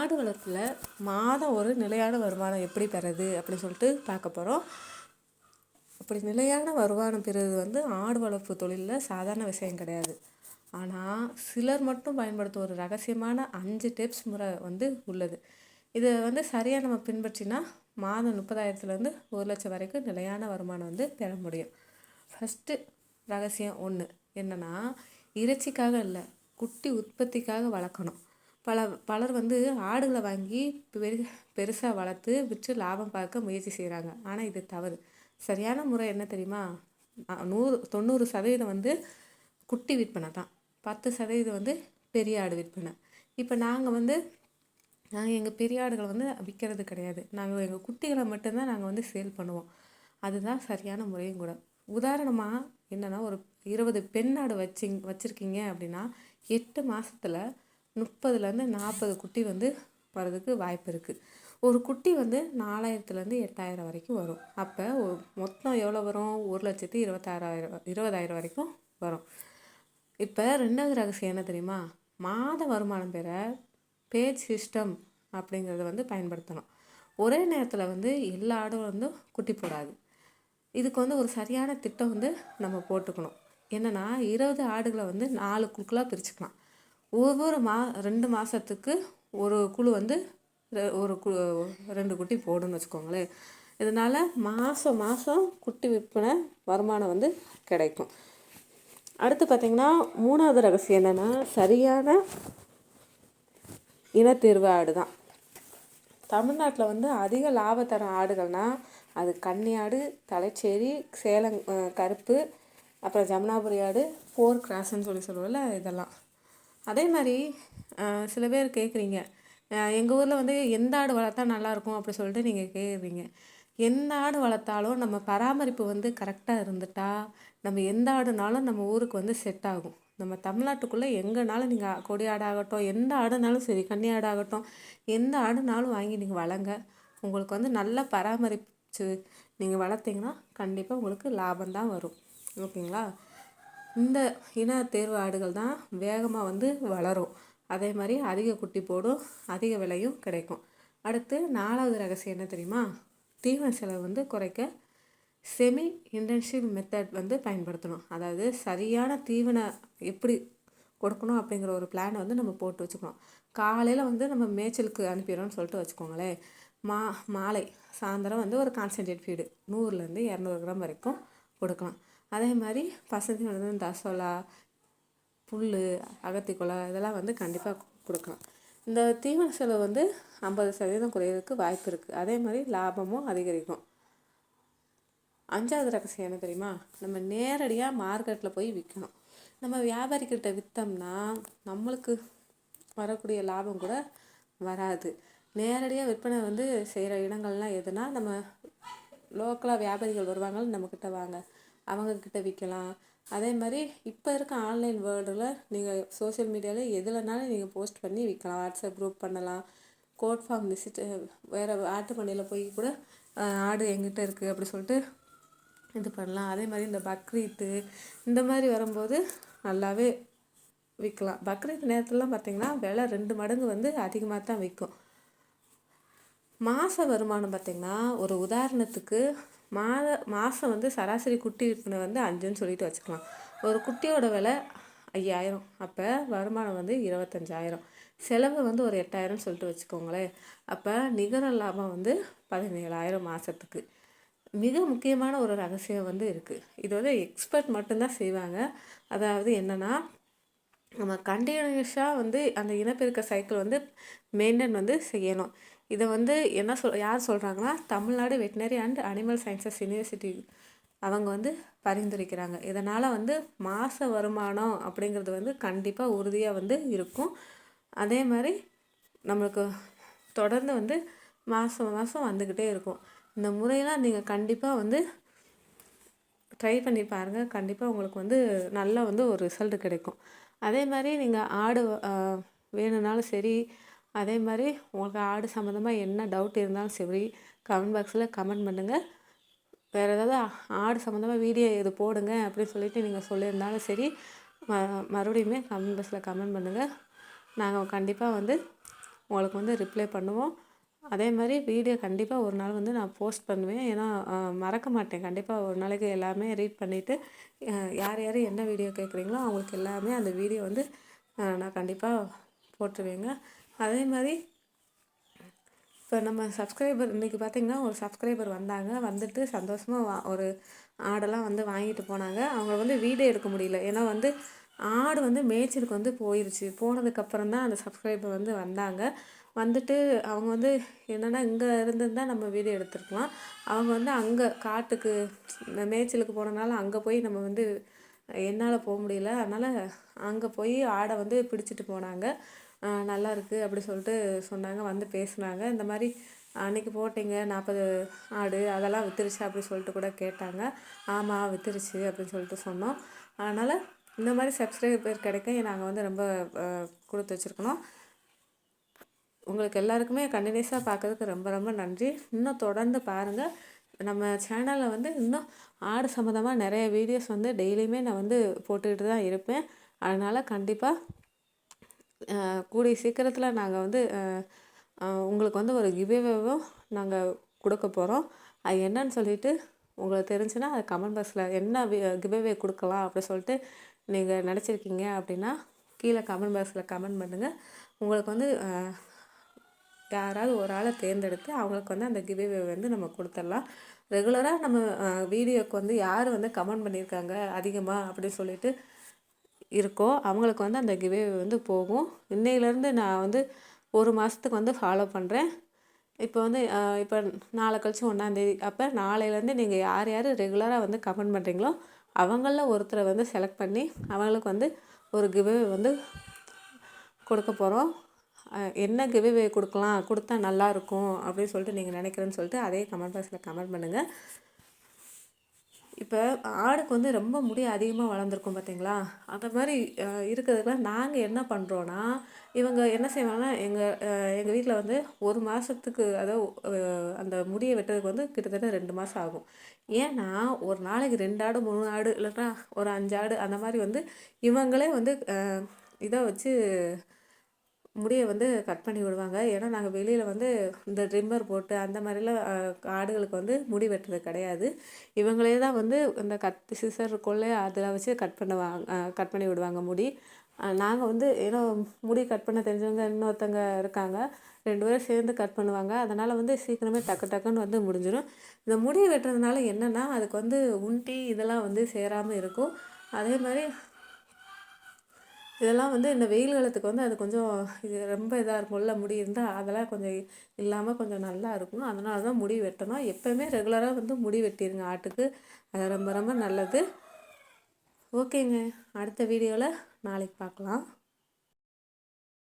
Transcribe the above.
ஆடு வளர்ப்பில் மாதம் ஒரு நிலையான வருமானம் எப்படி பெறது அப்படி சொல்லிட்டு பார்க்க போகிறோம். அப்படி நிலையான வருமானம் பெறுவது வந்து ஆடு வளர்ப்பு தொழிலில் சாதாரண விஷயம் கிடையாது. ஆனால் சிலர் மட்டும் பயன்படுத்தும் ஒரு ரகசியமான 5 டிப்ஸ் முறை வந்து உள்ளது. இதை வந்து சரியாக நம்ம பின்பற்றினா மாதம் 30,000லேருந்து 1,00,000 வரைக்கும் நிலையான வருமானம் வந்து பெற முடியும். ஃபஸ்ட்டு ரகசியம் ஒன்று என்னென்னா, இறைச்சிக்காக இல்லை, குட்டி உற்பத்திக்காக வளர்க்கணும். பலர் வந்து ஆடுகளை வாங்கி பெருசாக வளர்த்து விற்று லாபம் பார்க்க முயற்சி செய்கிறாங்க. ஆனால் இது தவறு. சரியான முறை என்ன தெரியுமா? 90% வந்து குட்டி விற்பனை தான், 10% வந்து பெரிய ஆடு விற்பனை. இப்போ நாங்கள் எங்கள் பெரிய ஆடுகளை வந்து விற்கிறது கிடையாது. நாங்கள் எங்கள் குட்டிகளை மட்டும்தான் நாங்கள் வந்து சேல் பண்ணுவோம். அதுதான் சரியான முறையும் கூட. உதாரணமாக என்னென்னா, ஒரு 20 பெண் ஆடு வச்சுருக்கீங்க அப்படின்னா 8 மாதத்தில் 30லேருந்து 40 குட்டி வந்து வர்றதுக்கு வாய்ப்பு இருக்குது. ஒரு குட்டி வந்து 4,000லேருந்து 8,000 வரைக்கும் வரும். அப்போ மொத்தம் எவ்வளோ வரும்? 1,26,000 வரைக்கும் வரும். இப்போ 2வது ரகசியம் என்ன தெரியுமா? மாத வருமானம் பெற பேஜ் சிஸ்டம் அப்படிங்கிறத வந்து பயன்படுத்தணும். ஒரே நேரத்தில் வந்து எல்லா ஆடும் வந்து குட்டி போடாது. இதுக்கு வந்து ஒரு சரியான திட்டம் வந்து நம்ம போட்டுக்கணும். என்னென்னா, 20 ஆடுகளை வந்து 4 குழுக்களாக பிரிச்சுக்கலாம். ஒவ்வொரு 2 மாதத்துக்கு ஒரு குழு வந்து ஒரு 2 குட்டி போடுன்னு வச்சுக்கோங்களேன். இதனால் மாதம் குட்டி விற்பனை வருமானம் வந்து கிடைக்கும். அடுத்து பார்த்திங்கன்னா, 3வது ரகசியம் என்னென்னா, சரியான இனத்தேர்வு ஆடு தான். தமிழ்நாட்டில் வந்து அதிக லாபத்தர ஆடுகள்னால் அது கன்னி ஆடு, தலைச்சேரி, சேலம் கருப்பு, அப்புறம் ஜமுனாபுரி ஆடு, 4 கிராஸ்ன்னு சொல்லுவோம்ல, இதெல்லாம். அதே மாதிரி சில பேர் கேட்குறீங்க, எங்கள் ஊரில் வந்து எந்த ஆடு வளர்த்தா நல்லாயிருக்கும் அப்படி சொல்லிட்டு நீங்கள் கேட்குறீங்க. எந்த ஆடு வளர்த்தாலும் நம்ம பராமரிப்பு வந்து கரெக்டாக இருந்துட்டா நம்ம எந்த ஆடுனாலும் நம்ம ஊருக்கு வந்து செட் ஆகும். நம்ம தமிழ்நாட்டுக்குள்ளே எங்கேனாலும் நீங்கள் கொடி ஆடாகட்டும், எந்த ஆடுனாலும் சரி, கன்னி ஆடாகட்டும், எந்த ஆடுனாலும் வாங்கி நீங்கள் வளங்க. உங்களுக்கு வந்து நல்லா பராமரித்து நீங்கள் வளர்த்திங்கன்னா கண்டிப்பாக உங்களுக்கு லாபம்தான் வரும். ஓகேங்களா? இந்த இன தேர்வு ஆடுகள் தான் வேகமாக வந்து வளரும். அதே மாதிரி அதிக குட்டி போடும், அதிக விலையும் கிடைக்கும். அடுத்து 4வது ரகசியம் என்ன தெரியுமா? தீவன செலவு வந்து குறைக்க செமி இன்டென்சிவ் மெத்தட் வந்து பயன்படுத்தணும். அதாவது சரியான தீவனம் எப்படி கொடுக்கணும் அப்படிங்கிற ஒரு பிளானை வந்து நம்ம போட்டு வச்சுக்கணும். காலையில் வந்து நம்ம மேய்ச்சலுக்கு அனுப்பிடுறோம்னு சொல்லிட்டு வச்சுக்கோங்களேன். மாலை சாயந்தரம் வந்து ஒரு கான்சன்ட்ரேட் ஃபீடு 100லேருந்து 200 கிராம் வரைக்கும் கொடுக்கலாம். அதே மாதிரி பசங்க வந்து தசோலா, புல், அகத்திக்குலை இதெல்லாம் வந்து கண்டிப்பாக கொடுக்கலாம். இந்த தீவன செலவு வந்து 50% குறையிறதுக்கு வாய்ப்பு இருக்குது. அதே மாதிரி லாபமும் அதிகரிக்கும். 5வது ரகசியம் என்ன தெரியுமா? நம்ம நேரடியாக மார்க்கெட்டில் போய் விற்கணும். நம்ம வியாபாரிக்கிட்ட விற்றோம்னா நம்மளுக்கு வரக்கூடிய லாபம் கூட வராது. நேரடியாக விற்பனை வந்து செய்கிற இடங்கள்லாம் எதுனா, நம்ம லோக்கலாக வியாபாரிகள் வருவாங்க, நம்மக்கிட்ட வாங்க, அவங்கக்கிட்ட விற்கலாம். அதே மாதிரி இப்போ இருக்க ஆன்லைன் வேர்ல்டில் நீங்கள் சோஷியல் மீடியாவில் எதுலனாலும் நீங்கள் போஸ்ட் பண்ணி விற்கலாம். வாட்ஸ்அப் குரூப் பண்ணலாம், கோட் ஃபார்ம் விசிட், வேறு ஆட்டு பண்ணையில் போய் கூட ஆடு எங்கிட்ட இருக்குது அப்படி சொல்லிட்டு இது பண்ணலாம். அதே மாதிரி இந்த பக்ரீத்து இந்த மாதிரி வரும்போது நல்லாவே விற்கலாம். பக்ரீத் நேரத்துலலாம் பார்த்திங்கன்னா விலை 2 மடங்கு வந்து அதிகமாக தான் விற்கும். மாத வருமானம் பார்த்திங்கன்னா, ஒரு உதாரணத்துக்கு மாதம் வந்து சராசரி குட்டி விற்பனை வந்து 5ன்னு சொல்லிட்டு வச்சுக்கலாம். ஒரு குட்டியோட விலை 5,000. அப்போ வருமானம் வந்து 25,000. செலவு வந்து ஒரு 8,000 சொல்லிட்டு வச்சுக்கோங்களேன். அப்போ நிகர லாபம் வந்து 17,000 மாதத்துக்கு. மிக முக்கியமான ஒரு ரகசியம் வந்து இருக்குது. இது வந்து எக்ஸ்பர்ட் மட்டும்தான் செய்வாங்க. அதாவது என்னென்னா, நம்ம கண்டினியூஸாக வந்து அந்த இனப்பெருக்க சைக்கிள் வந்து மெயின்டைன் வந்து செய்யணும். இதை வந்து யார் சொல்கிறாங்கன்னா, Tamil Nadu veterinary and animal sciences university அவங்க வந்து பரிந்துரைக்கிறாங்க. இதனால் வந்து மாத வருமானம் அப்படிங்கிறது வந்து கண்டிப்பாக உறுதியாக வந்து இருக்கும். அதே மாதிரி நம்மளுக்கு தொடர்ந்து வந்து மாதம் வந்துக்கிட்டே இருக்கும். இந்த முறையெல்லாம் நீங்கள் கண்டிப்பாக வந்து ட்ரை பண்ணி பாருங்கள். கண்டிப்பாக உங்களுக்கு வந்து நல்ல வந்து ஒரு ரிசல்ட் கிடைக்கும். அதே மாதிரி நீங்கள் ஆடு வேணும்னாலும் சரி, அதே மாதிரி உங்களுக்கு ஆடு சம்மந்தமாக என்ன டவுட் இருந்தாலும் சரி, கமெண்ட் பாக்ஸில் கமெண்ட் பண்ணுங்கள். வேறு ஏதாவது ஆடு சம்மந்தமாக வீடியோ இது போடுங்க அப்படின்னு சொல்லிட்டு நீங்கள் சொல்லியிருந்தாலும் சரி, மறுபடியுமே கமெண்ட் பாக்ஸில் கமெண்ட் பண்ணுங்கள். நாங்கள் கண்டிப்பாக வந்து உங்களுக்கு வந்து ரிப்ளை பண்ணுவோம். அதே மாதிரி வீடியோ கண்டிப்பாக ஒரு நாள் வந்து நான் போஸ்ட் பண்ணுவேன். ஏன்னா மறக்க மாட்டேன். கண்டிப்பாக ஒரு நாளைக்கு எல்லாமே ரீட் பண்ணிவிட்டு யார் யார் என்ன வீடியோ கேட்குறீங்களோ அவங்களுக்கு எல்லாமே அந்த வீடியோ வந்து நான் கண்டிப்பாக போட்டுருவேங்க. அதே மாதிரி இப்போ நம்ம சப்ஸ்கிரைபர் இன்றைக்கி பார்த்திங்கன்னா ஒரு சப்ஸ்கிரைபர் வந்தாங்க. வந்துட்டு சந்தோஷமாக ஒரு ஆடெல்லாம் வந்து வாங்கிட்டு போனாங்க. அவங்க வந்து வீடியோ எடுக்க முடியல. ஏன்னா வந்து ஆடு வந்து மேய்ச்சலுக்கு வந்து போயிடுச்சு. போனதுக்கப்புறம் தான் அந்த சப்ஸ்கிரைபர் வந்து வந்தாங்க. வந்துட்டு அவங்க வந்து என்னென்னா இங்கே இருந்திருந்தால் நம்ம வீடியோ எடுத்துருக்கலாம். அவங்க வந்து அங்கே காட்டுக்கு மேய்ச்சலுக்கு போனனால அங்கே போய் நம்ம வந்து என்னால் போக முடியல. அதனால் அங்கே போய் ஆடை வந்து பிடிச்சிட்டு போனாங்க. நல்லா இருக்குது அப்படி சொல்லிட்டு சொன்னாங்க. வந்து பேசுனாங்க. இந்த மாதிரி அன்றைக்கி போட்டிங்க 40 ஆடு அதெல்லாம் விற்றுருச்சு அப்படி சொல்லிட்டு கூட கேட்டாங்க. ஆமாம் விற்றுருச்சு அப்படின்னு சொல்லிட்டு சொன்னோம். அதனால் இந்த மாதிரி சப்ஸ்கிரைபர் கிடைக்க நாங்கள் வந்து ரொம்ப கொடுத்து வச்சுருக்கணும். உங்களுக்கு எல்லாருக்குமே கண்டினியூஸாக பார்க்கறதுக்கு ரொம்ப ரொம்ப நன்றி. இன்னும் தொடர்ந்து பாருங்கள். நம்ம சேனலில் வந்து இன்னும் ஆடு சம்மந்தமாக நிறைய வீடியோஸ் வந்து டெய்லியுமே நான் வந்து போட்டுக்கிட்டு தான் இருப்பேன். அதனால் கண்டிப்பாக கூடிய சீக்கிரத்தில் நாங்கள் வந்து உங்களுக்கு வந்து ஒரு கிவ்அவேவும் நாங்கள் கொடுக்க போகிறோம். அது என்னன்னு சொல்லிட்டு உங்களுக்கு தெரிஞ்சுன்னா அது கமெண்ட் பாக்ஸில் என்ன கிவ்அவே கொடுக்கலாம் அப்படி சொல்லிட்டு நீங்கள் நினச்சிருக்கீங்க அப்படின்னா கீழே கமெண்ட் பாக்ஸில் கமெண்ட் பண்ணுங்கள். உங்களுக்கு வந்து யாராவது ஒரு ஆளை தேர்ந்தெடுத்து அவங்களுக்கு வந்து அந்த கிவ்அவே வந்து நம்ம கொடுத்துடலாம். ரெகுலராக நம்ம வீடியோக்கு வந்து யார் வந்து கமெண்ட் பண்ணியிருக்காங்க அதிகமாக அப்படின்னு சொல்லிட்டு இருக்கோ அவங்களுக்கு வந்து அந்த கிவ்அவே வந்து போகும். இன்னையிலேருந்து நான் வந்து ஒரு மாதத்துக்கு வந்து ஃபாலோ பண்ணுறேன். இப்போ வந்து இப்போ நாளை கழிச்சு 1ஆந்தேதி அப்போ நாளையிலேருந்து நீங்கள் யார் யார் ரெகுலராக வந்து கமெண்ட் பண்ணுறீங்களோ அவங்களில் ஒருத்தரை வந்து செலக்ட் பண்ணி அவங்களுக்கு வந்து ஒரு கிவ்அவே வந்து கொடுக்க போகிறோம். என்ன கிவ்அவே கொடுக்கலாம் கொடுத்தா நல்லாயிருக்கும் அப்படின்னு சொல்லிட்டு நீங்கள் நினைக்கிறேன்னு சொல்லிட்டு அதே கமெண்ட் பாக்ஸில் கமெண்ட் பண்ணுங்கள். இப்போ ஆடுக்கு வந்து ரொம்ப முடி அதிகமாக வளர்ந்துருக்கும் பார்த்தீங்களா? அந்த மாதிரி இருக்கிறதுக்குலாம் நாங்கள் என்ன பண்ணுறோன்னா இவங்க என்ன செய்வாங்கன்னா எங்கள் வீட்டில் வந்து ஒரு மாதத்துக்கு அதாவது அந்த முடியை வெட்டுறதுக்கு வந்து கிட்டத்தட்ட 2 மாதம் ஆகும். ஏன்னா ஒரு நாளைக்கு 2 ஆடு 3 ஆடு இல்லைன்னா ஒரு 5 ஆடு அந்த மாதிரி வந்து இவங்களே வந்து இதை வச்சு முடியை வந்து கட் பண்ணி விடுவாங்க. ஏன்னா நாங்கள் வெளியில் வந்து இந்த ட்ரிம்மர் போட்டு அந்த மாதிரிலாம் ஆடுகளுக்கு வந்து முடி வெட்டுறது கிடையாது. இவங்களே தான் வந்து இந்த சிசர் இருக்குள்ளே அதில் வச்சு கட் பண்ணி விடுவாங்க முடி. நாங்கள் வந்து ஏன்னா முடி கட் பண்ண தெரிஞ்சவங்க இன்னொருத்தங்க இருக்காங்க. 2 பேரும் சேர்ந்து கட் பண்ணுவாங்க. அதனால் வந்து சீக்கிரமே டக்குன்னு வந்து முடிஞ்சிடும். இந்த முடி வெட்டுறதுனால என்னென்னா அதுக்கு வந்து உண்டி இதெல்லாம் வந்து சேராமல் இருக்கும். அதே மாதிரி இதெல்லாம் வந்து இந்த வெயில் காலத்துக்கு வந்து அது கொஞ்சம் இது ரொம்ப இதாக இருக்கும்ல முடி இருந்தால் அதெல்லாம் கொஞ்சம் இல்லாமல் கொஞ்சம் நல்லா இருக்கும். அதனால தான் முடி வெட்டணும். எப்போயுமே ரெகுலராக வந்து முடி வெட்டிடுங்க ஆட்டுக்கு. அது ரொம்ப ரொம்ப நல்லது. ஓகேங்க, அடுத்த வீடியோவில் நாளைக்கு பார்க்கலாம்.